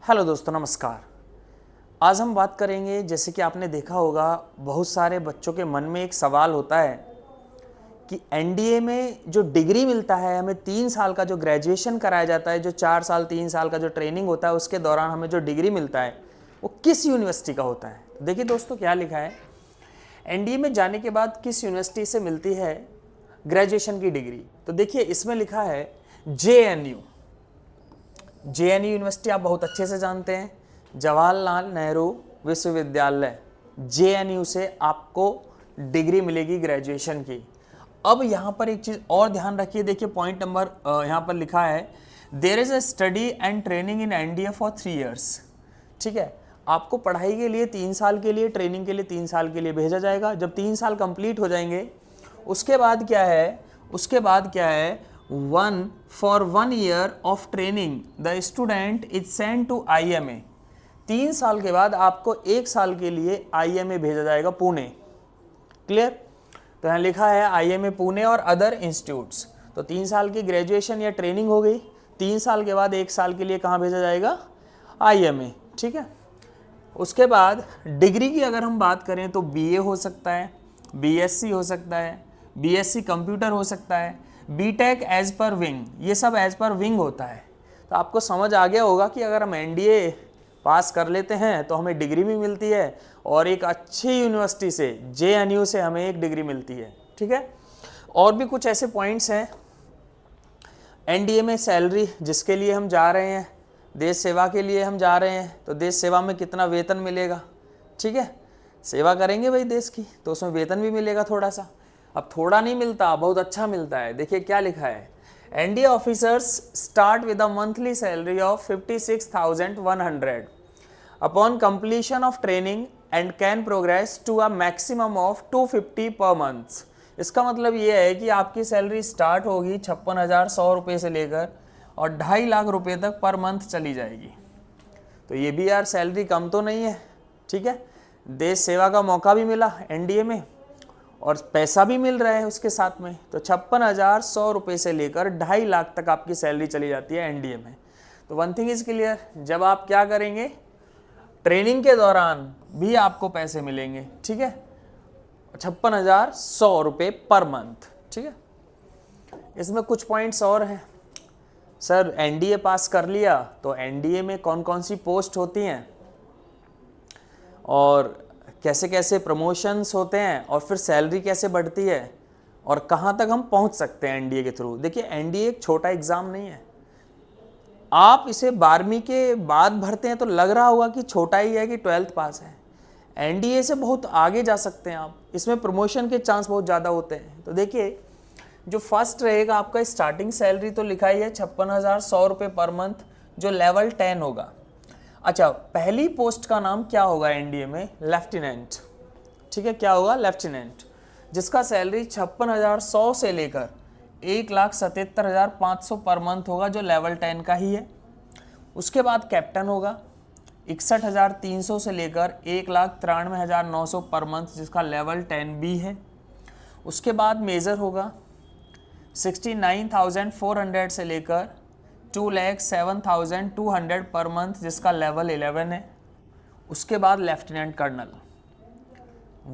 Hello दोस्तों, नमस्कार। आज हम बात करेंगे, जैसे कि आपने देखा होगा बहुत सारे बच्चों के मन में एक सवाल होता है कि एनडीए में जो डिग्री मिलता है, हमें 3 साल का जो ग्रेजुएशन कराया जाता है, जो 4 साल 3 साल का जो ट्रेनिंग होता है, उसके दौरान हमें जो डिग्री मिलता है वो किस यूनिवर्सिटी का होता है। तो देखिए दोस्तों, क्या लिखा है, एनडीए में जाने के बाद किस यूनिवर्सिटी से मिलती है ग्रेजुएशन की डिग्री। तो देखिए इसमें लिखा है जेएनयू। जेएनयू यूनिवर्सिटी आप बहुत अच्छे से जानते हैं, जवाहरलाल नेहरू विश्वविद्यालय। जेएनयू से आपको डिग्री मिलेगी ग्रेजुएशन की। अब यहाँ पर एक चीज़ और ध्यान रखिए, देखिए पॉइंट नंबर यहाँ पर लिखा है there is a study and training in NDA for 3 years. ठीक है, आपको पढ़ाई के लिए 3 साल के लिए, ट्रेनिंग के लिए 3 साल के लिए भेजा जाएगा। जब 3 साल कंप्लीट हो जाएंगे उसके बाद क्या है, for 1 year of training the student is sent to IMA। 3 साल के बाद आपको 1 साल के लिए IMA भेजा जाएगा, पुणे। क्लियर? तो यहाँ लिखा है IMA पुणे और अदर इंस्टीट्यूट्स। तो 3 साल की ग्रेजुएशन या ट्रेनिंग हो गई, 3 साल के बाद 1 साल के लिए कहाँ भेजा जाएगा? IMA। ठीक है, उसके बाद डिग्री की अगर हम बात करें तो BA हो सकता है, BSc हो सकता है, BSc कंप्यूटर हो सकता है, बीटेक एज पर विंग, ये सब एज पर विंग होता है। तो आपको समझ आ गया होगा कि अगर हम एनडीए पास कर लेते हैं तो हमें डिग्री भी मिलती है और एक अच्छी यूनिवर्सिटी से, जेएनयू से, हमें एक डिग्री मिलती है। ठीक है, और भी कुछ ऐसे पॉइंट्स हैं एनडीए में। सैलरी जिसके लिए हम जा रहे हैं, देश सेवा के लिए हम जा रहे हैं, तो देश सेवा में कितना वेतन मिलेगा। ठीक है, सेवा करेंगे भाई देश की, तो उसमें वेतन भी मिलेगा थोड़ा सा। अब थोड़ा नहीं मिलता, बहुत अच्छा मिलता है। देखिए क्या लिखा है, NDA officers start with a monthly salary of 56,100 upon completion of training and can progress to a maximum of 250 per month. इसका मतलब ये है कि आपकी सैलरी स्टार्ट होगी 56,100 रुपये से लेकर और 2.5 लाख रुपये तक पर मंथ चली जाएगी। तो ये भी यार सैलरी कम तो नहीं है। ठीक है, देश सेवा का मौका भी मिला एनडीए में और पैसा भी मिल रहा है उसके साथ में। तो 56,100 रुपये से लेकर 2.5 लाख तक आपकी सैलरी चली जाती है एनडीए में। तो वन थिंग इज क्लियर, जब आप क्या करेंगे, ट्रेनिंग के दौरान भी आपको पैसे मिलेंगे। ठीक है, 56,100 रुपये पर मंथ। ठीक है, इसमें कुछ पॉइंट्स और हैं। सर एनडीए पास कर लिया तो एनडीए में कौन कौन सी पोस्ट होती हैं और कैसे कैसे प्रमोशंस होते हैं और फिर सैलरी कैसे बढ़ती है और कहाँ तक हम पहुँच सकते हैं एनडीए के थ्रू। देखिए एनडीए एक छोटा एग्ज़ाम नहीं है। आप इसे 12वीं के बाद भरते हैं तो लग रहा होगा कि छोटा ही है कि 12th पास है। एनडीए से बहुत आगे जा सकते हैं आप, इसमें प्रमोशन के चांस बहुत ज़्यादा होते हैं। तो देखिए जो फर्स्ट रहेगा आपका, स्टार्टिंग सैलरी तो लिखा ही है 56,100 रुपये पर मंथ, जो लेवल 10 होगा। अच्छा, पहली पोस्ट का नाम क्या होगा एनडीए में? लेफ्टिनेंट। ठीक है, क्या होगा? लेफ्टिनेंट, जिसका सैलरी 56,100 से लेकर 1,77,500 पर मंथ होगा, जो लेवल 10 का ही है। उसके बाद कैप्टन होगा 61,300 से लेकर 1,93,900 पर मंथ, जिसका लेवल 10 भी है। उसके बाद मेजर होगा 69,400 से लेकर 2,07,200 पर मंथ, जिसका लेवल 11 है। उसके बाद लेफ्टिनेंट कर्नल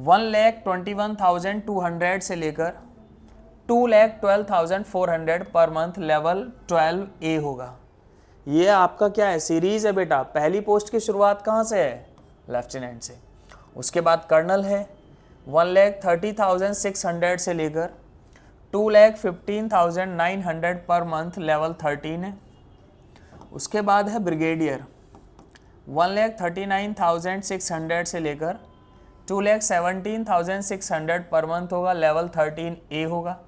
1,21,200 से लेकर 2,12,400 पर मंथ, लेवल 12A होगा। ये आपका क्या है, सीरीज है बेटा। पहली पोस्ट की शुरुआत कहाँ से है? लेफ्टिनेंट से। उसके बाद कर्नल है 1,30,600 से लेकर 2,15,900 पर मंथ, लेवल 13 है। उसके बाद है ब्रिगेडियर 1,39,600 से लेकर 2,17,600 पर मंथ होगा, लेवल 13A होगा।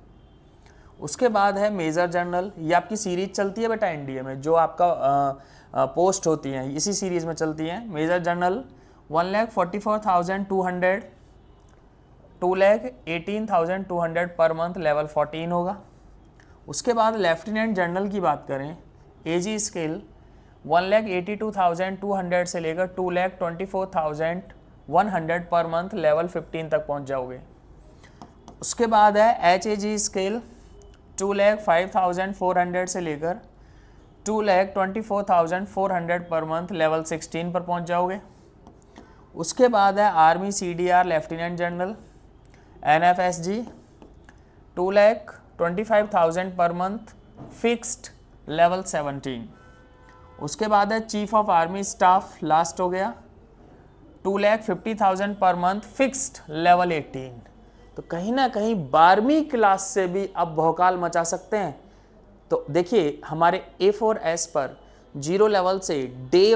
उसके बाद है मेजर जनरल। ये आपकी सीरीज चलती है बेटा एनडीए में, जो आपका पोस्ट होती हैं इसी सीरीज में चलती हैं। Major general 1,44,200 2,18,200 per month, level 14 होगा। उसके बाद लेफ्टिनेंट जनरल की बात करें, एजी स्केल 1,82,200 से लेकर 2,24,100 पर मंथ, लेवल 15 तक पहुंच जाओगे। उसके बाद है HAG स्केल 2,05,400 से लेकर 2,24,400 पर मंथ लेवल 16 पर पहुंच जाओगे। उसके बाद है army CDR lieutenant general NFSG 2,25,000 per month fixed level 17। उसके बाद है chief of army staff last हो गया 2,50,000 पर मंथ फिक्स्ड लेवल 18। तो कहीं ना कहीं 12वीं क्लास से भी अब भौकाल मचा सकते हैं। तो देखिए हमारे A4S पर जीरो लेवल से डे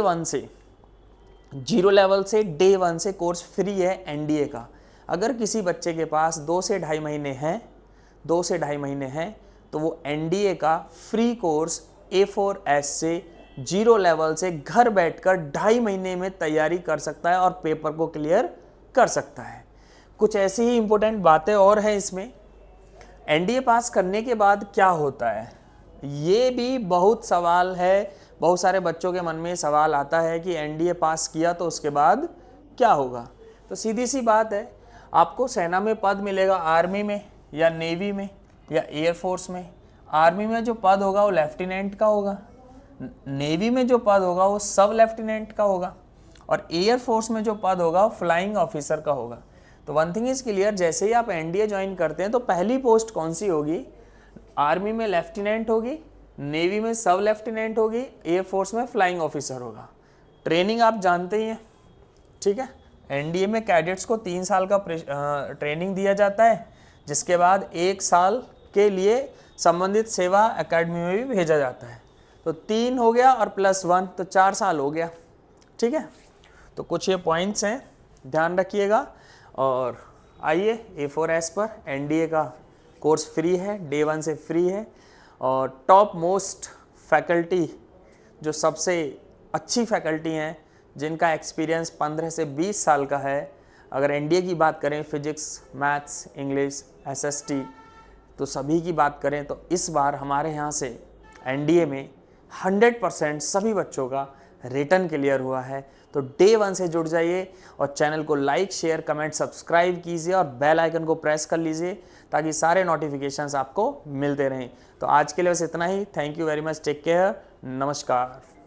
वन से कोर्स फ्री है NDA का। अगर किसी बच्चे के पास 2 से ढाई महीने हैं तो वो NDA का फ्री कोर्स A4S से जीरो लेवल से घर बैठकर 2.5 महीने में तैयारी कर सकता है और पेपर को क्लियर कर सकता है। कुछ ऐसी ही इंपॉर्टेंट बातें और हैं इसमें। NDA पास करने के बाद क्या होता है, ये भी बहुत सवाल है। बहुत सारे बच्चों के मन में सवाल आता है कि NDA पास किया तो उसके बाद क्या होगा। तो सीधी सी बात है, आपको सेना में पद मिलेगा, आर्मी में या नेवी में या एयरफोर्स में। आर्मी में जो पद होगा वो लेफ्टिनेंट का होगा, नेवी में जो पद होगा वो सब लेफ्टिनेंट का होगा, और एयरफोर्स में जो पद होगा वो फ्लाइंग ऑफिसर का होगा। तो वन थिंग इज क्लियर, जैसे ही आप NDA ज्वाइन करते हैं तो पहली पोस्ट कौन सी होगी, आर्मी में लेफ्टिनेंट होगी, नेवी में सब लेफ्टिनेंट होगी, एयरफोर्स में फ्लाइंग ऑफिसर होगा। ट्रेनिंग आप जानते ही हैं, ठीक है। NDA में कैडेट्स को 3 साल का ट्रेनिंग दिया जाता है, जिसके बाद 1 साल के लिए संबंधित सेवा एकेडमी में भी भेजा जाता है। तो 3 हो गया और +1 तो 4 साल हो गया, ठीक है। तो कुछ ये पॉइंट्स हैं, ध्यान रखिएगा। और आइए A4S पर NDA का कोर्स फ्री है, डे 1 से फ्री है, और टॉप मोस्ट फैकल्टी जो सबसे अच्छी फैकल्टी हैं जिनका एक्सपीरियंस 15 से 20 साल का है। अगर NDA की बात करें, फिजिक्स, मैथ्स, इंग्लिश, SST, तो सभी की बात करें तो इस बार हमारे यहाँ से NDA में 100% सभी बच्चों का रिटन क्लियर हुआ है। तो डे 1 से जुड़ जाइए और चैनल को लाइक, शेयर, कमेंट, सब्सक्राइब कीजिए और बेल आइकन को प्रेस कर लीजिए ताकि सारे नोटिफिकेशंस आपको मिलते रहें। तो आज के लिए बस इतना ही। Thank you very much, take care, नमस्कार।